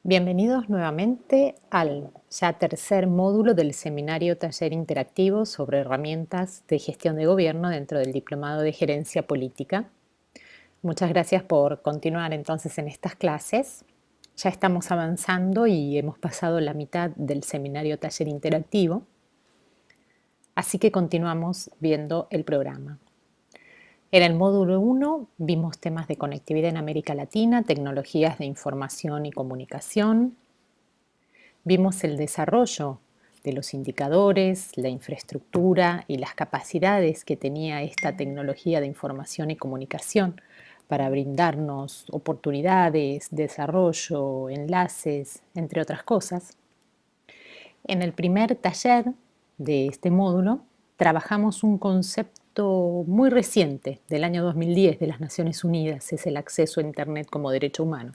Bienvenidos nuevamente al ya tercer módulo del seminario taller interactivo sobre herramientas de gestión de gobierno dentro del Diplomado de Gerencia Política. Muchas gracias por continuar entonces en estas clases. Ya estamos avanzando y hemos pasado la mitad del seminario taller interactivo, así que continuamos viendo el programa. En el módulo 1 vimos temas de conectividad en América Latina, tecnologías de información y comunicación. Vimos el desarrollo de los indicadores, la infraestructura y las capacidades que tenía esta tecnología de información y comunicación para brindarnos oportunidades, desarrollo, enlaces, entre otras cosas. En el primer taller de este módulo trabajamos un concepto muy reciente del año 2010 de las Naciones Unidas, es el acceso a Internet como derecho humano.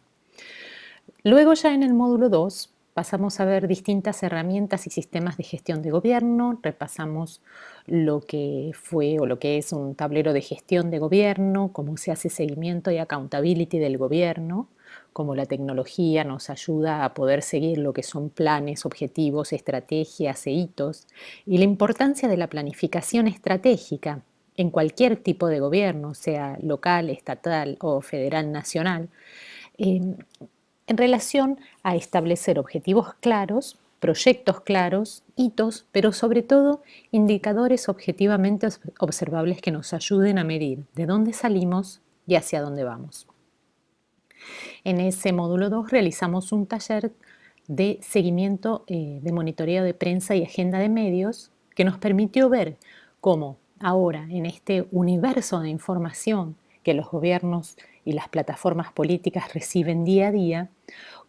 Luego ya en el módulo 2 pasamos a ver distintas herramientas y sistemas de gestión de gobierno, repasamos lo que fue o lo que es un tablero de gestión de gobierno, cómo se hace seguimiento y accountability del gobierno, cómo la tecnología nos ayuda a poder seguir lo que son planes, objetivos, estrategias e hitos, y la importancia de la planificación estratégica en cualquier tipo de gobierno, sea local, estatal o federal, nacional, en relación a establecer objetivos claros, proyectos claros, hitos, pero sobre todo indicadores objetivamente observables que nos ayuden a medir de dónde salimos y hacia dónde vamos. En ese módulo 2 realizamos un taller de seguimiento de monitoreo de prensa y agenda de medios que nos permitió ver cómo ahora en este universo de información que los gobiernos y las plataformas políticas reciben día a día,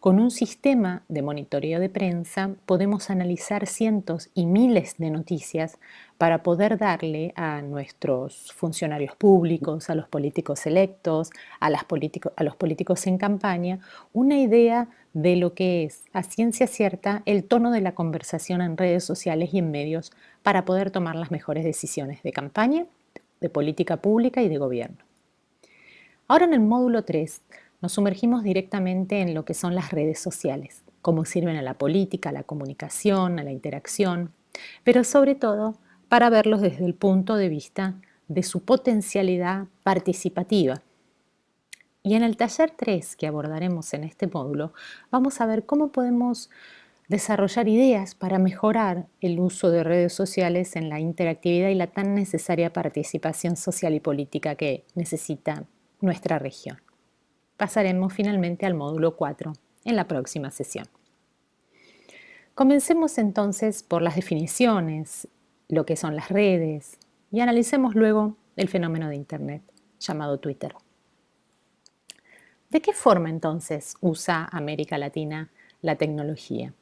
con un sistema de monitoreo de prensa podemos analizar cientos y miles de noticias para poder darle a nuestros funcionarios públicos, a los políticos electos, a los políticos en campaña, una idea de lo que es a ciencia cierta el tono de la conversación en redes sociales y en medios para poder tomar las mejores decisiones de campaña, de política pública y de gobierno. Ahora en el módulo 3 nos sumergimos directamente en lo que son las redes sociales, cómo sirven a la política, a la comunicación, a la interacción, pero sobre todo para verlos desde el punto de vista de su potencialidad participativa. Y en el taller 3 que abordaremos en este módulo, vamos a ver cómo podemos desarrollar ideas para mejorar el uso de redes sociales en la interactividad y la tan necesaria participación social y política que necesita nuestra región. Pasaremos finalmente al módulo 4 en la próxima sesión. Comencemos entonces por las definiciones, lo que son las redes, y analicemos luego el fenómeno de Internet, llamado Twitter. ¿De qué forma entonces usa América Latina la tecnología?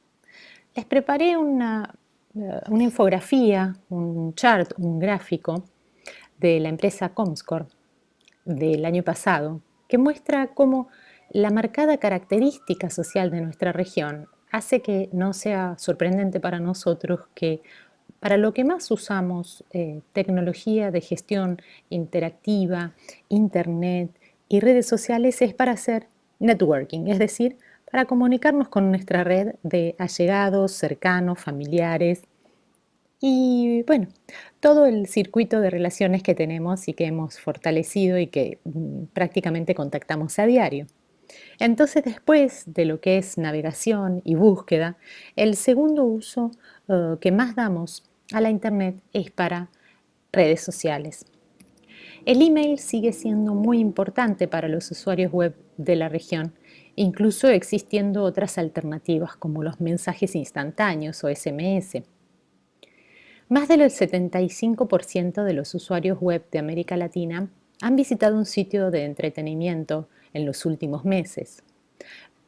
Les preparé una infografía, un chart, un gráfico de la empresa Comscore del año pasado, que muestra cómo la marcada característica social de nuestra región hace que no sea sorprendente para nosotros que para lo que más usamos tecnología de gestión interactiva, internet y redes sociales es para hacer networking, es decir, para comunicarnos con nuestra red de allegados, cercanos, familiares y bueno, todo el circuito de relaciones que tenemos y que hemos fortalecido y que prácticamente contactamos a diario. Entonces, después de lo que es navegación y búsqueda, el segundo uso que más damos a la Internet es para redes sociales. El email sigue siendo muy importante para los usuarios web de la región, incluso existiendo otras alternativas como los mensajes instantáneos o SMS. Más del 75% de los usuarios web de América Latina han visitado un sitio de entretenimiento en los últimos meses.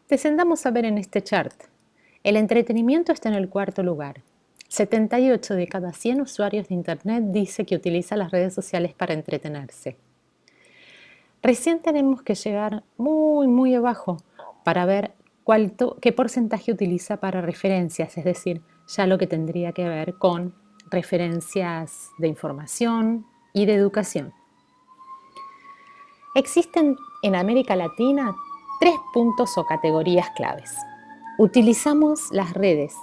Descendamos a ver en este chart. El entretenimiento está en el cuarto lugar. 78 de cada 100 usuarios de Internet dice que utiliza las redes sociales para entretenerse. Recién tenemos que llegar muy abajo para ver qué porcentaje utiliza para referencias, es decir, ya lo que tendría que ver con referencias de información y de educación. Existen en América Latina 3 puntos o categorías claves. Utilizamos las redes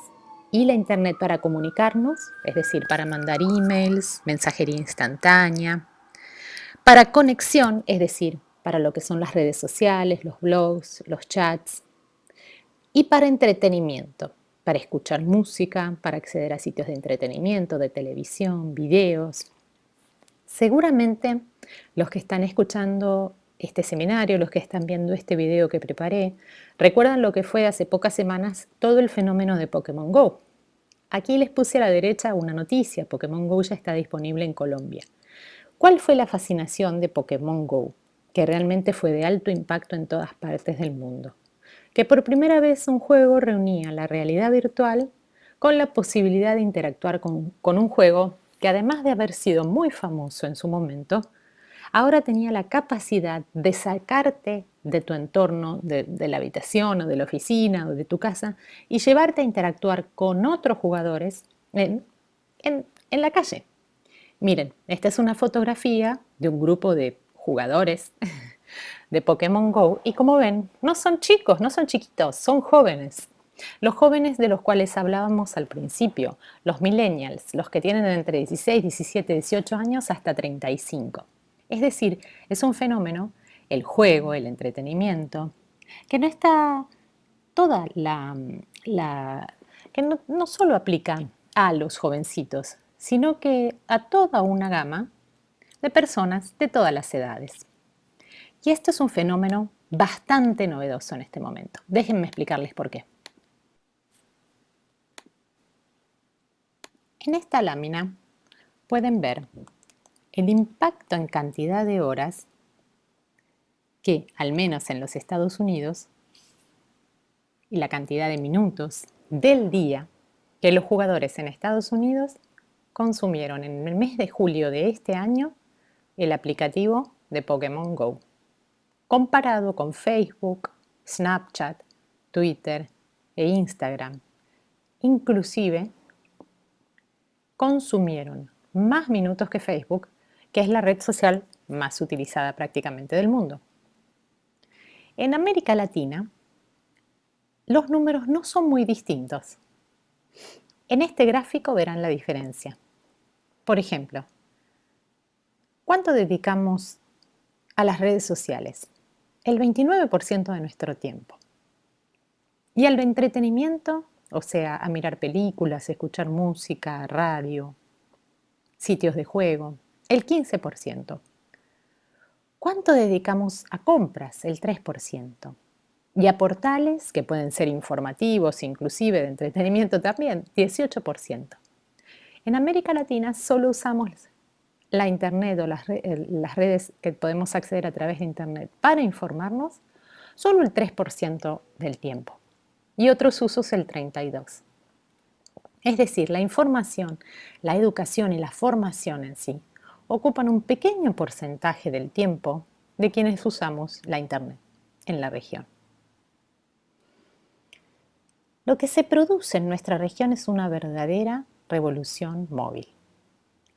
y la internet para comunicarnos, es decir, para mandar emails, mensajería instantánea, para conexión, es decir, para lo que son las redes sociales, los blogs, los chats, y para entretenimiento, para escuchar música, para acceder a sitios de entretenimiento, de televisión, videos. Seguramente los que están escuchando este seminario, los que están viendo este video que preparé, recuerdan lo que fue hace pocas semanas todo el fenómeno de Pokémon Go. Aquí les puse a la derecha una noticia: Pokémon Go ya está disponible en Colombia. ¿Cuál fue la fascinación de Pokémon Go? Que realmente fue de alto impacto en todas partes del mundo. Que por primera vez un juego reunía la realidad virtual con la posibilidad de interactuar con un juego que, además de haber sido muy famoso en su momento, ahora tenía la capacidad de sacarte de tu entorno, de la habitación o de la oficina o de tu casa, y llevarte a interactuar con otros jugadores en la calle. Miren, esta es una fotografía de un grupo de jugadores de Pokémon Go, y como ven, no son chicos, no son chiquitos, son jóvenes. Los jóvenes de los cuales hablábamos al principio, los millennials, los que tienen entre 16, 17, 18 años hasta 35. Es decir, es un fenómeno, el juego, el entretenimiento, que no está toda que no solo aplica a los jovencitos, sino que a toda una gama de personas de todas las edades. Y esto es un fenómeno bastante novedoso en este momento. Déjenme explicarles por qué. En esta lámina pueden ver el impacto en cantidad de horas que, al menos en los Estados Unidos, y la cantidad de minutos del día que los jugadores en Estados Unidos consumieron en el mes de julio de este año el aplicativo de Pokémon Go, comparado con Facebook, Snapchat, Twitter e Instagram. Inclusive consumieron más minutos que Facebook, que es la red social más utilizada prácticamente del mundo. En América Latina, los números no son muy distintos. En este gráfico verán la diferencia. Por ejemplo, ¿cuánto dedicamos a las redes sociales? El 29% de nuestro tiempo. Y al entretenimiento, o sea, a mirar películas, escuchar música, radio, sitios de juego, el 15%. ¿Cuánto dedicamos a compras? El 3%. Y a portales, que pueden ser informativos, inclusive de entretenimiento también, 18%. En América Latina solo usamos la Internet o las redes que podemos acceder a través de Internet para informarnos solo el 3% del tiempo, y otros usos el 32%. Es decir, la información, la educación y la formación en sí ocupan un pequeño porcentaje del tiempo de quienes usamos la Internet en la región. Lo que se produce en nuestra región es una verdadera revolución móvil.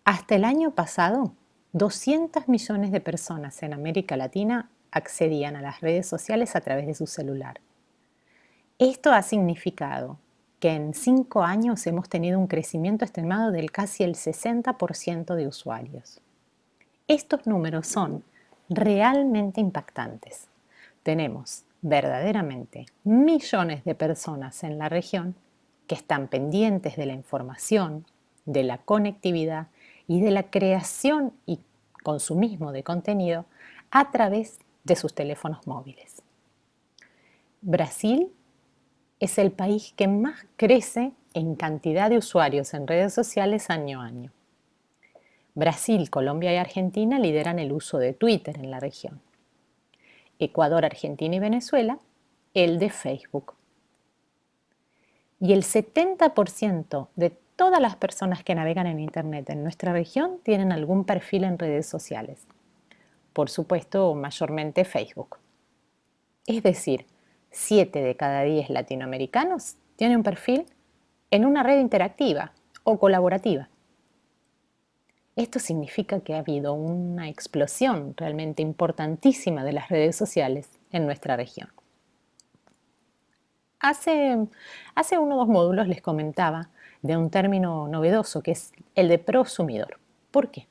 Hasta el año pasado, 200 millones de personas en América Latina accedían a las redes sociales a través de su celular. Esto ha significado que en 5 años hemos tenido un crecimiento estimado del casi el 60% de usuarios. Estos números son realmente impactantes. Tenemos verdaderamente millones de personas en la región que están pendientes de la información, de la conectividad y de la creación y consumismo de contenido a través de sus teléfonos móviles. Brasil es el país que más crece en cantidad de usuarios en redes sociales año a año. Brasil, Colombia y Argentina lideran el uso de Twitter en la región. Ecuador, Argentina y Venezuela, el de Facebook. Y el 70% de todas las personas que navegan en Internet en nuestra región tienen algún perfil en redes sociales. Por supuesto, mayormente Facebook. Es decir, 7 de cada 10 latinoamericanos tienen un perfil en una red interactiva o colaborativa. Esto significa que ha habido una explosión realmente importantísima de las redes sociales en nuestra región. Hace, hace uno o dos módulos les comentaba de un término novedoso que es el de prosumidor. ¿Por qué?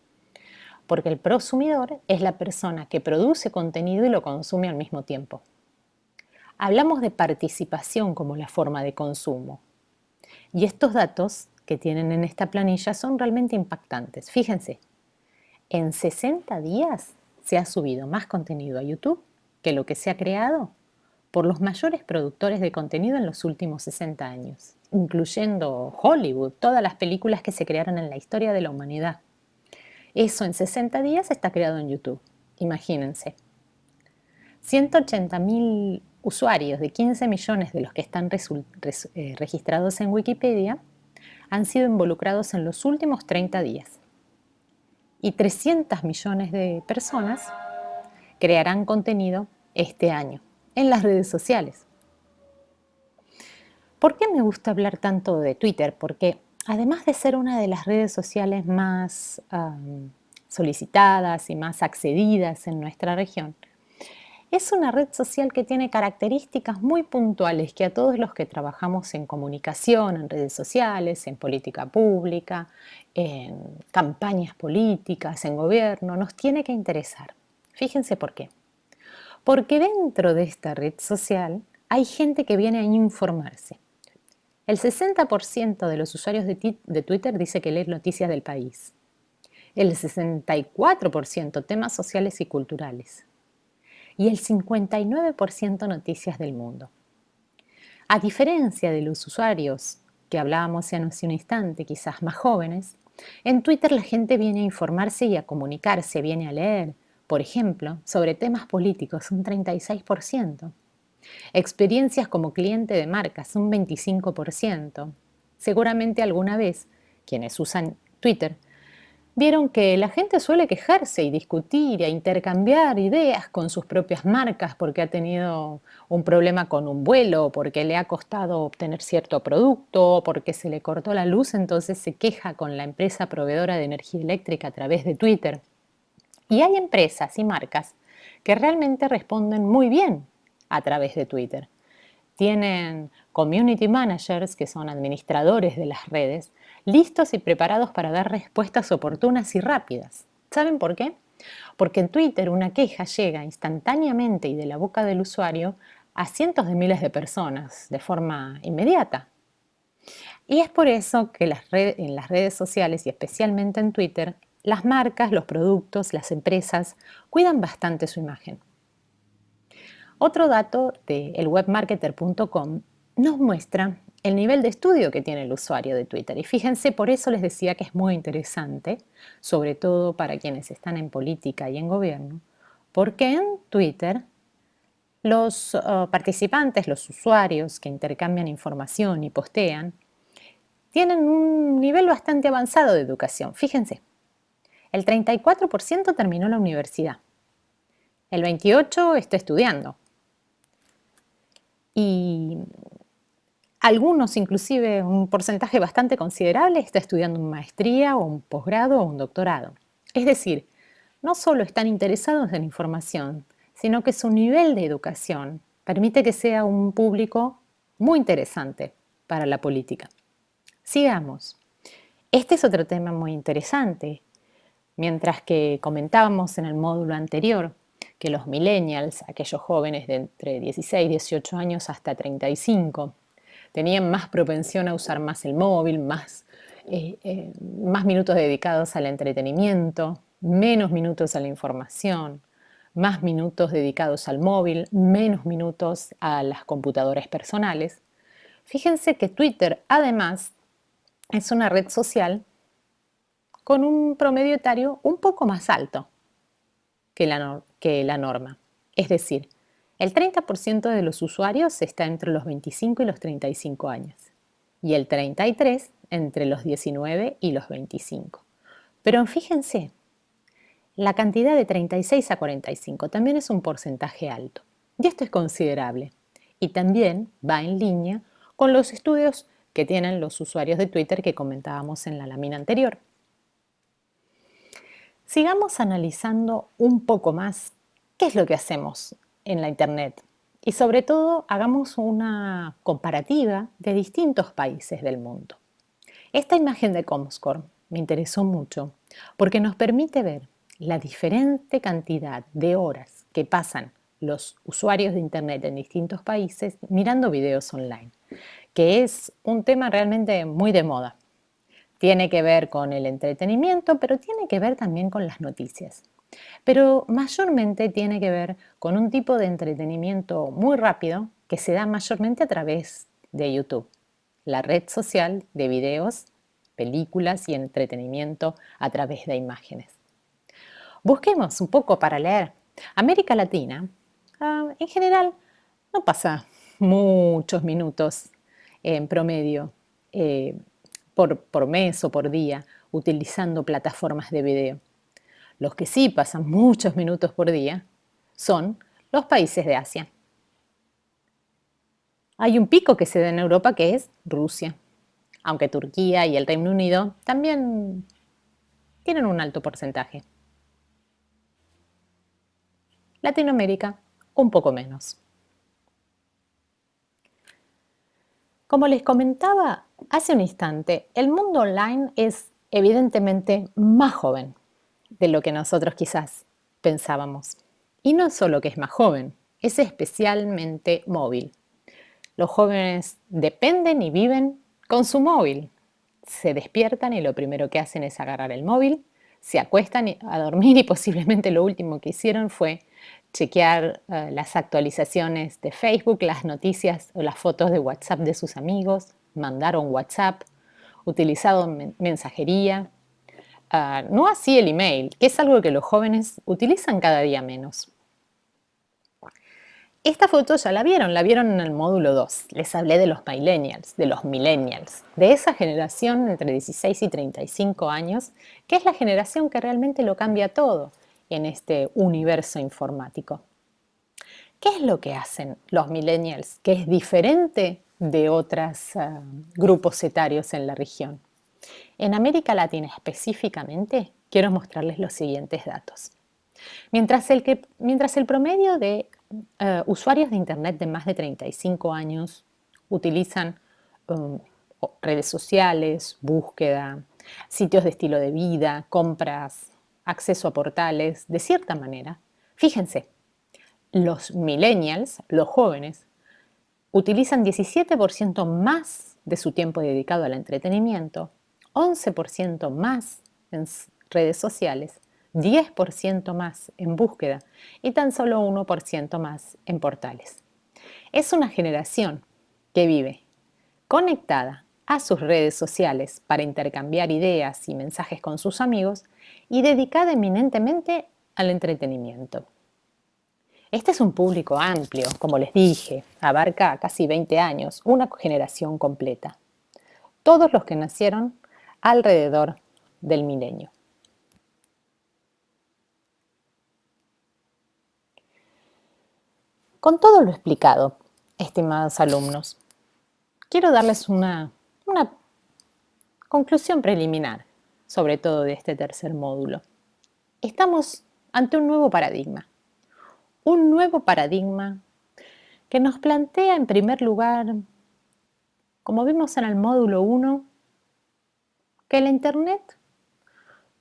Porque el prosumidor es la persona que produce contenido y lo consume al mismo tiempo. Hablamos de participación como la forma de consumo. Y estos datos que tienen en esta planilla son realmente impactantes. Fíjense, en 60 días se ha subido más contenido a YouTube que lo que se ha creado por los mayores productores de contenido en los últimos 60 años, incluyendo Hollywood, todas las películas que se crearon en la historia de la humanidad. Eso en 60 días está creado en YouTube. Imagínense. 180.000 usuarios de 15 millones de los que están registrados en Wikipedia han sido involucrados en los últimos 30 días. Y 300 millones de personas crearán contenido este año en las redes sociales. ¿Por qué me gusta hablar tanto de Twitter? Porque además de ser una de las redes sociales más solicitadas y más accedidas en nuestra región, es una red social que tiene características muy puntuales que a todos los que trabajamos en comunicación, en redes sociales, en política pública, en campañas políticas, en gobierno, nos tiene que interesar. Fíjense por qué. Porque dentro de esta red social hay gente que viene a informarse. El 60% de los usuarios de Twitter dice que lee noticias del país. El 64% temas sociales y culturales. Y el 59% noticias del mundo. A diferencia de los usuarios que hablábamos hace un instante, quizás más jóvenes, en Twitter la gente viene a informarse y a comunicarse, viene a leer, por ejemplo, sobre temas políticos, un 36%. Experiencias como cliente de marcas, un 25%. Seguramente alguna vez quienes usan Twitter vieron que la gente suele quejarse y discutir e intercambiar ideas con sus propias marcas porque ha tenido un problema con un vuelo, porque le ha costado obtener cierto producto, porque se le cortó la luz, entonces se queja con la empresa proveedora de energía eléctrica a través de Twitter. Y hay empresas y marcas que realmente responden muy bien a través de Twitter. Tienen community managers, que son administradores de las redes, listos y preparados para dar respuestas oportunas y rápidas. ¿Saben por qué? Porque en Twitter una queja llega instantáneamente y de la boca del usuario a cientos de miles de personas de forma inmediata. Y es por eso que en las redes sociales y especialmente en Twitter, las marcas, los productos, las empresas cuidan bastante su imagen. Otro dato de elwebmarketer.com nos muestra el nivel de estudio que tiene el usuario de Twitter. Y fíjense, por eso les decía que es muy interesante, sobre todo para quienes están en política y en gobierno, porque en Twitter los participantes, los usuarios que intercambian información y postean, tienen un nivel bastante avanzado de educación. Fíjense, el 34% terminó la universidad, el 28% está estudiando y algunos, inclusive un porcentaje bastante considerable, está estudiando una maestría o un posgrado o un doctorado. Es decir, no solo están interesados en información, sino que su nivel de educación permite que sea un público muy interesante para la política. Sigamos. Este es otro tema muy interesante. Mientras que comentábamos en el módulo anterior que los millennials, aquellos jóvenes de entre 16 y 18 años hasta 35, tenían más propensión a usar más el móvil, más minutos dedicados al entretenimiento, menos minutos a la información, más minutos dedicados al móvil, menos minutos a las computadoras personales. Fíjense que Twitter además es una red social con un promedio etario un poco más alto que la norma. Es decir, el 30% de los usuarios está entre los 25 y los 35 años y el 33% entre los 19 y los 25. Pero fíjense, la cantidad de 36 a 45 también es un porcentaje alto y esto es considerable y también va en línea con los estudios que tienen los usuarios de Twitter que comentábamos en la lámina anterior. Sigamos analizando un poco más qué es lo que hacemos en la Internet Y sobre todo, hagamos una comparativa de distintos países del mundo. Esta imagen de Comscore me interesó mucho porque nos permite ver la diferente cantidad de horas que pasan los usuarios de Internet en distintos países mirando videos online, que es un tema realmente muy de moda. Tiene que ver con el entretenimiento, pero tiene que ver también con las noticias. Pero mayormente tiene que ver con un tipo de entretenimiento muy rápido que se da mayormente a través de YouTube, la red social de videos, películas y entretenimiento a través de imágenes. Busquemos un poco para leer. América Latina, en general, no pasa muchos minutos en promedio eh, por mes o por día utilizando plataformas de video. Los que sí pasan muchos minutos por día son los países de Asia. Hay un pico que se da en Europa que es Rusia, aunque Turquía y el Reino Unido también tienen un alto porcentaje. Latinoamérica, un poco menos. Como les comentaba hace un instante, el mundo online es evidentemente más joven de lo que nosotros quizás pensábamos. Y no solo que es más joven, es especialmente móvil. Los jóvenes dependen y viven con su móvil. Se despiertan y lo primero que hacen es agarrar el móvil, se acuestan a dormir y posiblemente lo último que hicieron fue chequear las actualizaciones de Facebook, las noticias o las fotos de WhatsApp de sus amigos, mandaron WhatsApp, utilizaron mensajería, no así el email, que es algo que los jóvenes utilizan cada día menos. Esta foto ya la vieron en el módulo 2. Les hablé de los millennials, de esa generación entre 16 y 35 años, que es la generación que realmente lo cambia todo en este universo informático. ¿Qué es lo que hacen los millennials que es diferente de otros grupos etarios en la región? En América Latina específicamente, quiero mostrarles los siguientes datos. Mientras el promedio de usuarios de Internet de más de 35 años utilizan redes sociales, búsqueda, sitios de estilo de vida, compras, acceso a portales, de cierta manera, fíjense, los millennials, los jóvenes, utilizan 17% más de su tiempo dedicado al entretenimiento, 11% más en redes sociales, 10% más en búsqueda y tan solo 1% más en portales. Es una generación que vive conectada a sus redes sociales para intercambiar ideas y mensajes con sus amigos y dedicada eminentemente al entretenimiento. Este es un público amplio, como les dije, abarca casi 20 años, una generación completa. Todos los que nacieron alrededor del milenio. Con todo lo explicado, estimados alumnos, quiero darles una conclusión preliminar, sobre todo de este tercer módulo. Estamos ante un nuevo paradigma que nos plantea en primer lugar, como vimos en el módulo 1, que la Internet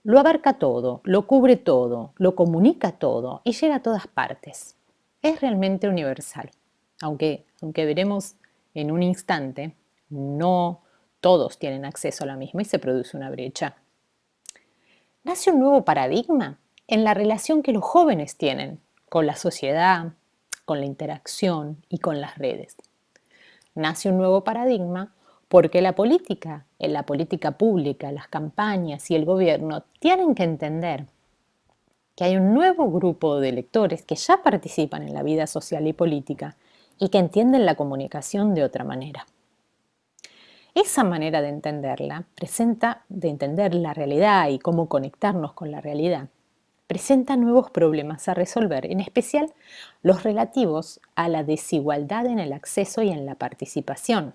lo abarca todo, lo cubre todo, lo comunica todo y llega a todas partes. Es realmente universal, aunque veremos en un instante, no todos tienen acceso a la misma y se produce una brecha. Nace un nuevo paradigma en la relación que los jóvenes tienen con la sociedad, con la interacción y con las redes. Nace un nuevo paradigma porque la política, en la política pública, las campañas y el gobierno tienen que entender que hay un nuevo grupo de electores que ya participan en la vida social y política y que entienden la comunicación de otra manera. Esa manera de entenderla, de entender la realidad y cómo conectarnos con la realidad, presenta nuevos problemas a resolver, en especial los relativos a la desigualdad en el acceso y en la participación,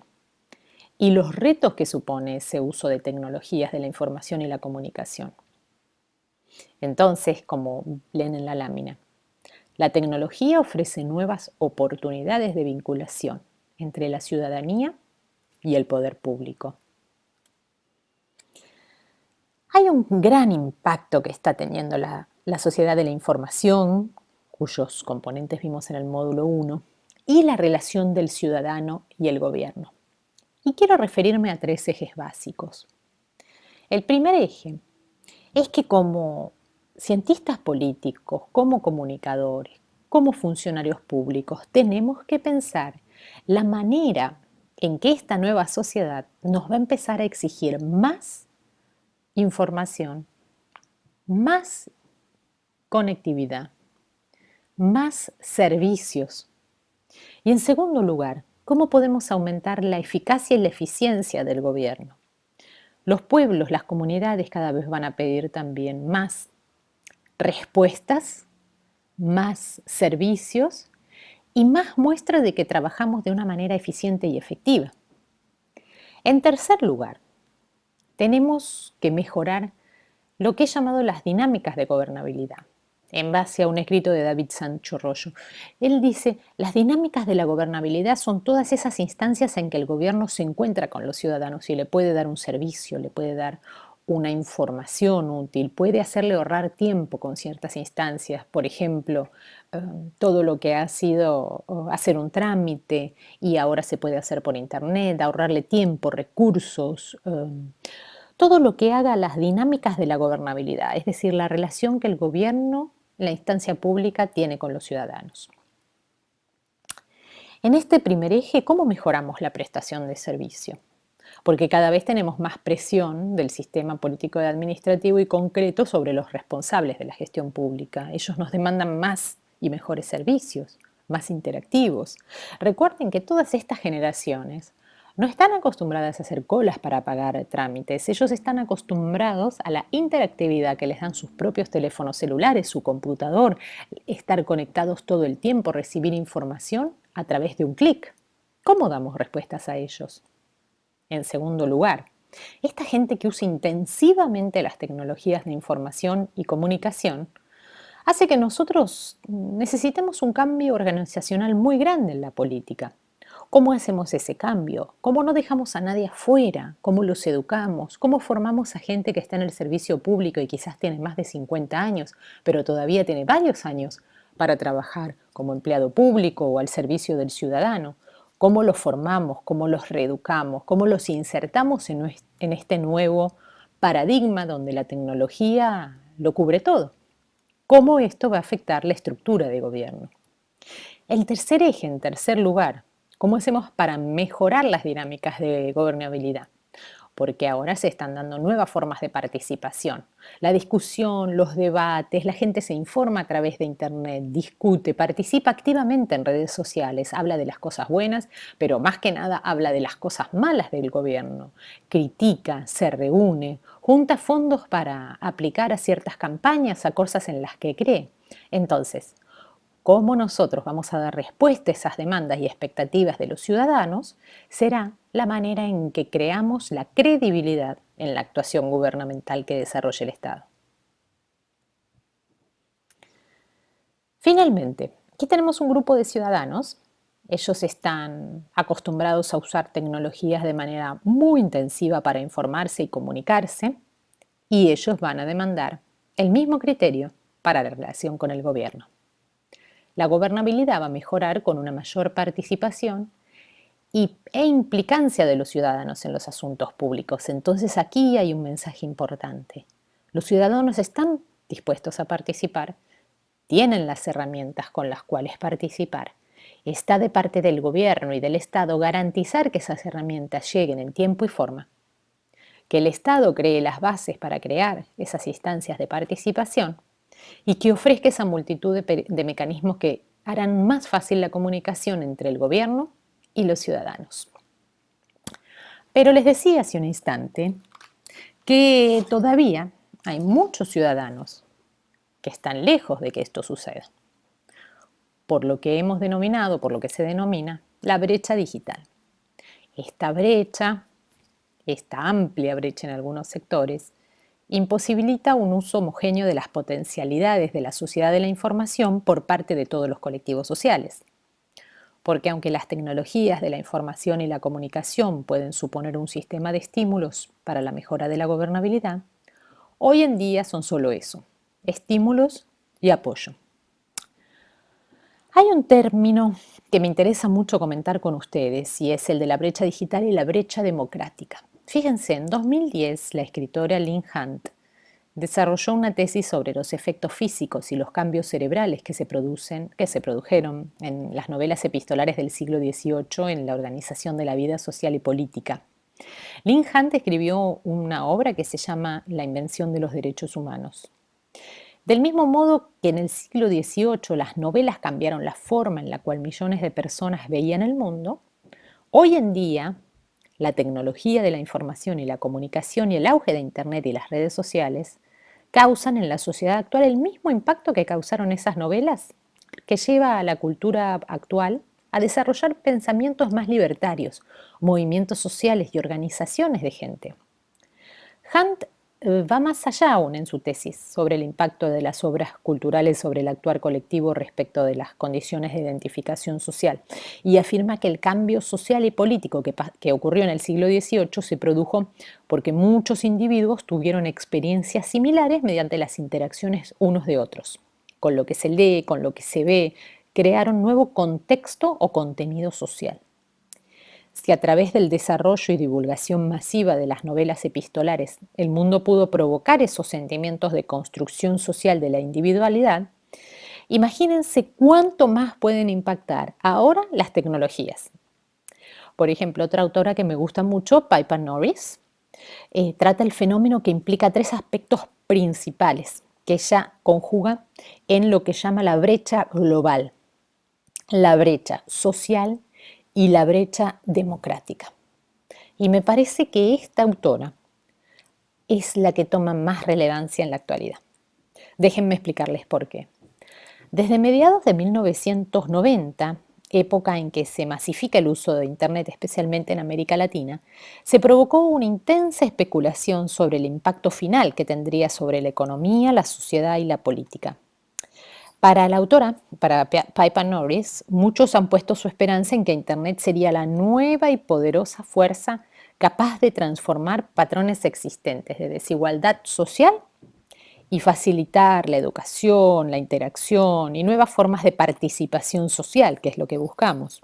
y los retos que supone ese uso de tecnologías de la información y la comunicación. Entonces, como leen en la lámina, La tecnología ofrece nuevas oportunidades de vinculación entre la ciudadanía y el poder público. Hay un gran impacto que está teniendo la sociedad de la información, cuyos componentes vimos en el módulo 1, y la relación del ciudadano y el gobierno. Y quiero referirme a 3 ejes básicos. El primer eje es que como cientistas políticos, como comunicadores, como funcionarios públicos, tenemos que pensar la manera en que esta nueva sociedad nos va a empezar a exigir más información, más conectividad, más servicios. Y en segundo lugar, ¿cómo podemos aumentar la eficacia y la eficiencia del gobierno? Los pueblos, las comunidades cada vez van a pedir también más respuestas, más servicios y más muestras de que trabajamos de una manera eficiente y efectiva. En tercer lugar, tenemos que mejorar lo que he llamado las dinámicas de gobernabilidad, en base a un escrito de David Sancho Rollo. Él dice, las dinámicas de la gobernabilidad son todas esas instancias en que el gobierno se encuentra con los ciudadanos y le puede dar un servicio, le puede dar una información útil, puede hacerle ahorrar tiempo con ciertas instancias, por ejemplo, todo lo que ha sido hacer un trámite y ahora se puede hacer por internet, ahorrarle tiempo, recursos, todo lo que haga las dinámicas de la gobernabilidad, es decir, la relación que el gobierno, la instancia pública, tiene con los ciudadanos. En este primer eje, ¿cómo mejoramos la prestación de servicio? Porque cada vez tenemos más presión del sistema político y administrativo y concreto sobre los responsables de la gestión pública. Ellos nos demandan más y mejores servicios, más interactivos. Recuerden que todas estas generaciones no están acostumbradas a hacer colas para pagar trámites. Ellos están acostumbrados a la interactividad que les dan sus propios teléfonos celulares, su computador, estar conectados todo el tiempo, recibir información a través de un clic. ¿Cómo damos respuestas a ellos? En segundo lugar, esta gente que usa intensivamente las tecnologías de información y comunicación hace que nosotros necesitemos un cambio organizacional muy grande en la política. ¿Cómo hacemos ese cambio? ¿Cómo no dejamos a nadie afuera? ¿Cómo los educamos? ¿Cómo formamos a gente que está en el servicio público y quizás tiene más de 50 años, pero todavía tiene varios años para trabajar como empleado público o al servicio del ciudadano? ¿Cómo los formamos? ¿Cómo los reeducamos? ¿Cómo los insertamos en este nuevo paradigma donde la tecnología lo cubre todo? ¿Cómo esto va a afectar la estructura de gobierno? El tercer eje, en tercer lugar, ¿cómo hacemos para mejorar las dinámicas de gobernabilidad? Porque ahora se están dando nuevas formas de participación. La discusión, los debates, la gente se informa a través de internet, discute, participa activamente en redes sociales, habla de las cosas buenas, pero más que nada habla de las cosas malas del gobierno, critica, se reúne, junta fondos para aplicar a ciertas campañas, a cosas en las que cree. Entonces, cómo nosotros vamos a dar respuesta a esas demandas y expectativas de los ciudadanos será la manera en que creamos la credibilidad en la actuación gubernamental que desarrolle el Estado. Finalmente, aquí tenemos un grupo de ciudadanos. Ellos están acostumbrados a usar tecnologías de manera muy intensiva para informarse y comunicarse, y ellos van a demandar el mismo criterio para la relación con el gobierno. La gobernabilidad va a mejorar con una mayor participación e implicancia de los ciudadanos en los asuntos públicos. Entonces aquí hay un mensaje importante. Los ciudadanos están dispuestos a participar, tienen las herramientas con las cuales participar. Está de parte del gobierno y del Estado garantizar que esas herramientas lleguen en tiempo y forma, que el Estado cree las bases para crear esas instancias de participación y que ofrezca esa multitud de mecanismos que harán más fácil la comunicación entre el gobierno y los ciudadanos. Pero les decía hace un instante que todavía hay muchos ciudadanos que están lejos de que esto suceda, por lo que hemos denominado, por lo que se denomina, la brecha digital. Esta brecha, esta amplia brecha en algunos sectores, imposibilita un uso homogéneo de las potencialidades de la sociedad de la información por parte de todos los colectivos sociales. Porque aunque las tecnologías de la información y la comunicación pueden suponer un sistema de estímulos para la mejora de la gobernabilidad, hoy en día son solo eso, estímulos y apoyo. Hay un término que me interesa mucho comentar con ustedes y es el de la brecha digital y la brecha democrática. Fíjense, en 2010 la escritora Lynn Hunt desarrolló una tesis sobre los efectos físicos y los cambios cerebrales que se produjeron en las novelas epistolares del siglo XVIII en la organización de la vida social y política. Lynn Hunt escribió una obra que se llama La invención de los derechos humanos. Del mismo modo que en el siglo XVIII las novelas cambiaron la forma en la cual millones de personas veían el mundo, hoy en día la tecnología de la información y la comunicación y el auge de Internet y las redes sociales causan en la sociedad actual el mismo impacto que causaron esas novelas, que lleva a la cultura actual a desarrollar pensamientos más libertarios, movimientos sociales y organizaciones de gente. Hunt va más allá aún en su tesis sobre el impacto de las obras culturales sobre el actuar colectivo respecto de las condiciones de identificación social y afirma que el cambio social y político que ocurrió en el siglo XVIII se produjo porque muchos individuos tuvieron experiencias similares mediante las interacciones unos de otros. Con lo que se lee, con lo que se ve, crearon nuevo contexto o contenido social. Si a través del desarrollo y divulgación masiva de las novelas epistolares el mundo pudo provocar esos sentimientos de construcción social de la individualidad, imagínense cuánto más pueden impactar ahora las tecnologías. Por ejemplo, otra autora que me gusta mucho, Piper Norris, trata el fenómeno que implica tres aspectos principales que ella conjuga en lo que llama la brecha global, la brecha social y la brecha democrática. Y me parece que esta autora es la que toma más relevancia en la actualidad. Déjenme explicarles por qué. Desde mediados de 1990, época en que se masifica el uso de Internet, especialmente en América Latina, se provocó una intensa especulación sobre el impacto final que tendría sobre la economía, la sociedad y la política. Para la autora, para Piper Norris, muchos han puesto su esperanza en que Internet sería la nueva y poderosa fuerza capaz de transformar patrones existentes de desigualdad social y facilitar la educación, la interacción y nuevas formas de participación social, que es lo que buscamos.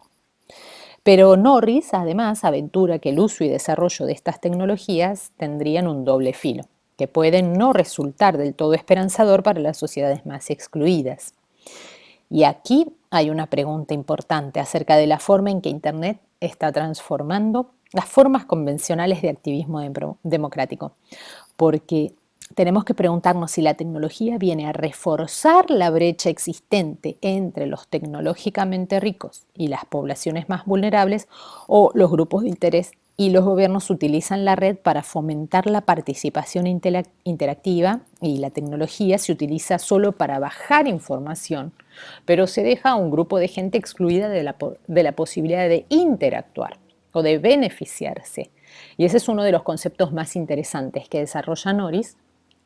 Pero Norris, además, aventura que el uso y desarrollo de estas tecnologías tendrían un doble filo, que pueden no resultar del todo esperanzador para las sociedades más excluidas. Y aquí hay una pregunta importante acerca de la forma en que Internet está transformando las formas convencionales de activismo democrático, porque tenemos que preguntarnos si la tecnología viene a reforzar la brecha existente entre los tecnológicamente ricos y las poblaciones más vulnerables, o los grupos de interés y los gobiernos utilizan la red para fomentar la participación interactiva, y la tecnología se utiliza solo para bajar información, pero se deja a un grupo de gente excluida de la posibilidad de interactuar o de beneficiarse. Y ese es uno de los conceptos más interesantes que desarrolla Norris,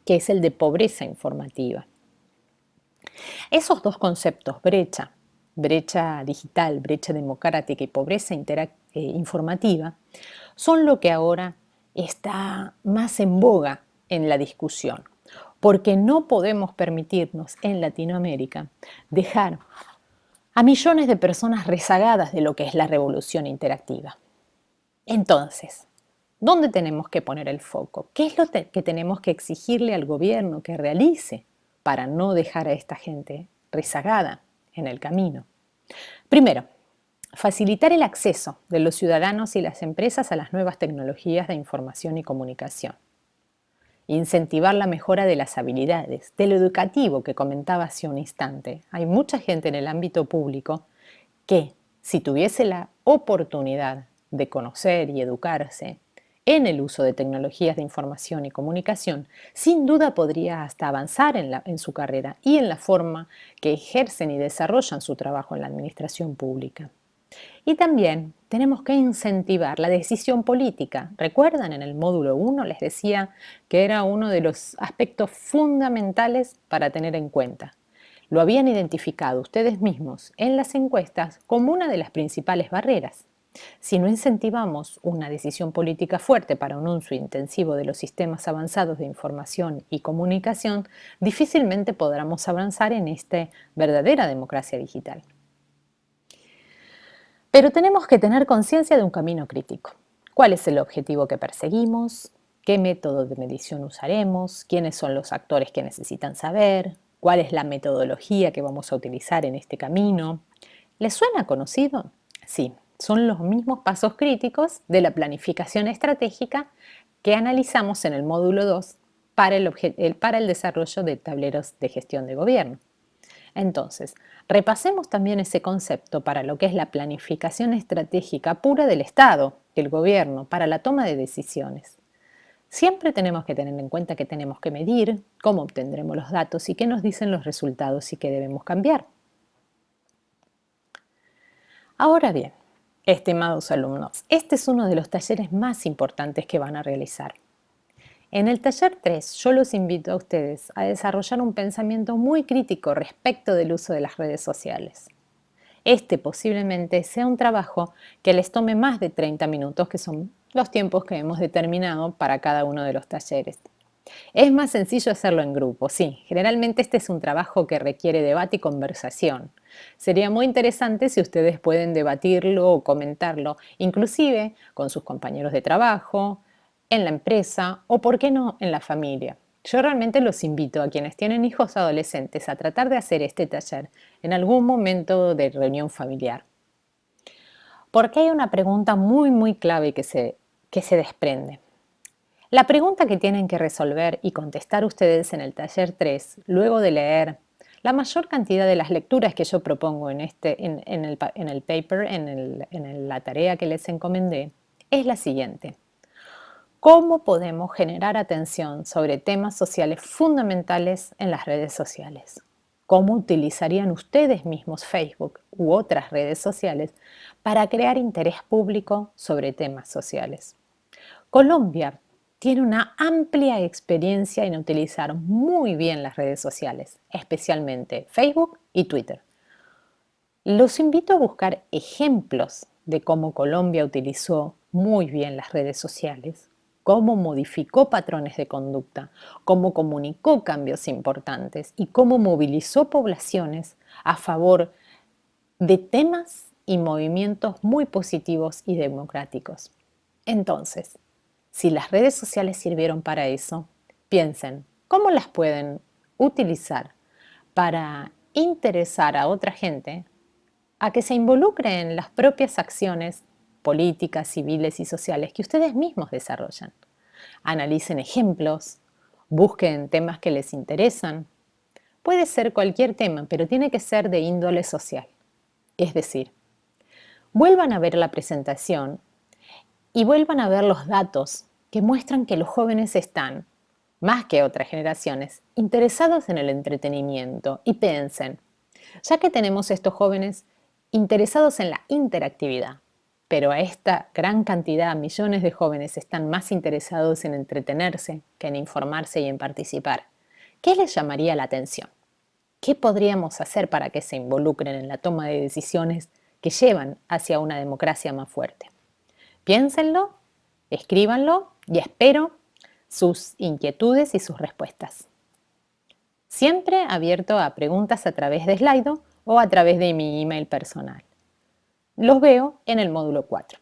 que es el de pobreza informativa. Esos dos conceptos, brecha digital, brecha democrática y pobreza informativa, son lo que ahora está más en boga en la discusión, porque no podemos permitirnos en Latinoamérica dejar a millones de personas rezagadas de lo que es la revolución interactiva. Entonces, ¿dónde tenemos que poner el foco? ¿Qué es lo que tenemos que exigirle al gobierno que realice para no dejar a esta gente rezagada en el camino? Primero, facilitar el acceso de los ciudadanos y las empresas a las nuevas tecnologías de información y comunicación. Incentivar la mejora de las habilidades, de lo educativo que comentaba hace un instante. Hay mucha gente en el ámbito público que, si tuviese la oportunidad de conocer y educarse en el uso de tecnologías de información y comunicación, sin duda podría hasta avanzar en su carrera y en la forma que ejercen y desarrollan su trabajo en la administración pública. Y también tenemos que incentivar la decisión política. ¿Recuerdan? En el módulo 1 les decía que era uno de los aspectos fundamentales para tener en cuenta. Lo habían identificado ustedes mismos en las encuestas como una de las principales barreras. Si no incentivamos una decisión política fuerte para un uso intensivo de los sistemas avanzados de información y comunicación, difícilmente podremos avanzar en esta verdadera democracia digital. Pero tenemos que tener conciencia de un camino crítico. ¿Cuál es el objetivo que perseguimos? ¿Qué método de medición usaremos? ¿Quiénes son los actores que necesitan saber? ¿Cuál es la metodología que vamos a utilizar en este camino? ¿Les suena conocido? Sí, son los mismos pasos críticos de la planificación estratégica que analizamos en el módulo 2 para el desarrollo de tableros de gestión de gobierno. Entonces, repasemos también ese concepto para lo que es la planificación estratégica pura del Estado, del gobierno, para la toma de decisiones. Siempre tenemos que tener en cuenta que tenemos que medir cómo obtendremos los datos y qué nos dicen los resultados y qué debemos cambiar. Ahora bien, estimados alumnos, este es uno de los talleres más importantes que van a realizar. En el taller 3 yo los invito a ustedes a desarrollar un pensamiento muy crítico respecto del uso de las redes sociales. Este posiblemente sea un trabajo que les tome más de 30 minutos, que son los tiempos que hemos determinado para cada uno de los talleres. Es más sencillo hacerlo en grupo, sí. Generalmente este es un trabajo que requiere debate y conversación. Sería muy interesante si ustedes pueden debatirlo o comentarlo, inclusive con sus compañeros de trabajo, en la empresa o, por qué no, en la familia. Yo realmente los invito a quienes tienen hijos adolescentes a tratar de hacer este taller en algún momento de reunión familiar. Porque hay una pregunta muy clave que se desprende. La pregunta que tienen que resolver y contestar ustedes en el taller 3, luego de leer la mayor cantidad de las lecturas que yo propongo en el paper, en la tarea que les encomendé, es la siguiente. ¿Cómo podemos generar atención sobre temas sociales fundamentales en las redes sociales? ¿Cómo utilizarían ustedes mismos Facebook u otras redes sociales para crear interés público sobre temas sociales? Colombia tiene una amplia experiencia en utilizar muy bien las redes sociales, especialmente Facebook y Twitter. Los invito a buscar ejemplos de cómo Colombia utilizó muy bien las redes sociales, cómo modificó patrones de conducta, cómo comunicó cambios importantes y cómo movilizó poblaciones a favor de temas y movimientos muy positivos y democráticos. Entonces, si las redes sociales sirvieron para eso, piensen cómo las pueden utilizar para interesar a otra gente a que se involucre en las propias acciones políticas, civiles y sociales que ustedes mismos desarrollan. Analicen ejemplos, busquen temas que les interesan. Puede ser cualquier tema, pero tiene que ser de índole social. Es decir, vuelvan a ver la presentación y vuelvan a ver los datos que muestran que los jóvenes están, más que otras generaciones, interesados en el entretenimiento y piensen, ya que tenemos estos jóvenes interesados en la interactividad, pero a esta gran cantidad, millones de jóvenes están más interesados en entretenerse que en informarse y en participar. ¿Qué les llamaría la atención? ¿Qué podríamos hacer para que se involucren en la toma de decisiones que llevan hacia una democracia más fuerte? Piénsenlo, escríbanlo y espero sus inquietudes y sus respuestas. Siempre abierto a preguntas a través de Slido o a través de mi email personal. Los veo en el módulo 4.